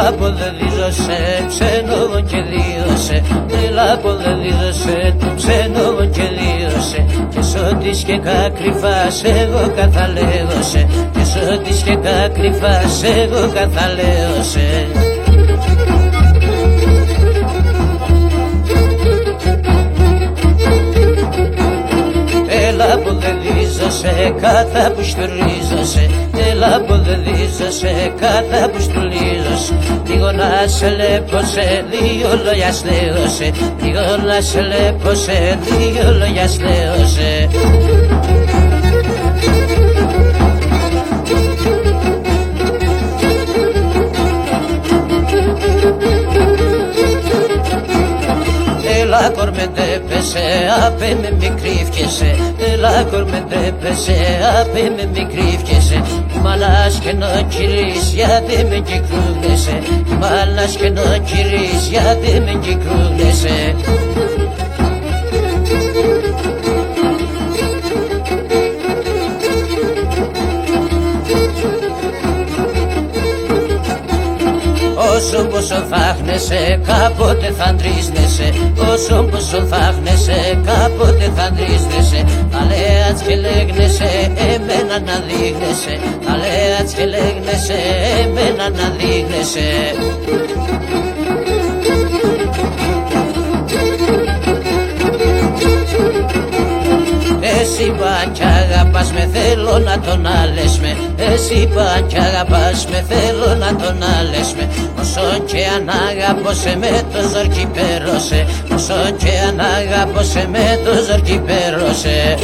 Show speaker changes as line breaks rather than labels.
Έλα ποδεδίζωσε, ψένο και λύωσε. Έλα ποδεδίζωσε, ψένο και λύωσε. Και σ' ό,τι σκεκά κρυφάς εγώ καθαλέωσε. Και σ' ό,τι σκεκά κρυφάς εγώ καθαλέωσε. Έλα ποδεδίζωσε, κάτα που στουρίζωσε. Έλα ποδεδίζωσε, κάτα που στουλίζωσε. Λίγο να σε λέπωσε, δύο λόγια στέωσε. Λίγο να σε λέπωσε, δύο λόγια στέωσε. Έλα κορμεντέ πέσε, απέ με μικρή φκεσέ. Έλα κορμεντέ πέσε, απέ με μικρή φκεσέ. Μαλάς και νοκυρείς γιατί με κυκρούγνεσαι. Μαλάς και νοκυρείς γιατί με κυκρούγνεσαι. Όσο πόσο φάχνεσαι, κάποτε θα ντρίσνεσαι. Όσο πόσο φάχνεσαι, κάποτε θα ντρίσνεσαι. Αλέατς και λέγνεσαι, εμένα να δείχνεσαι. Αλέατς και λέγνεσαι, εμένα να δείχνεσαι. Εσύ παν κι αγαπάς με, θέλω να τον άλλες με. Εσύ παν κι αγαπάς με, θέλω να τον άλλες με. Όσο και αν αγαπώσε με, το ζόρκι πέρωσε. Όσο και αν αγαπώσε με, το ζόρκι πέρωσε.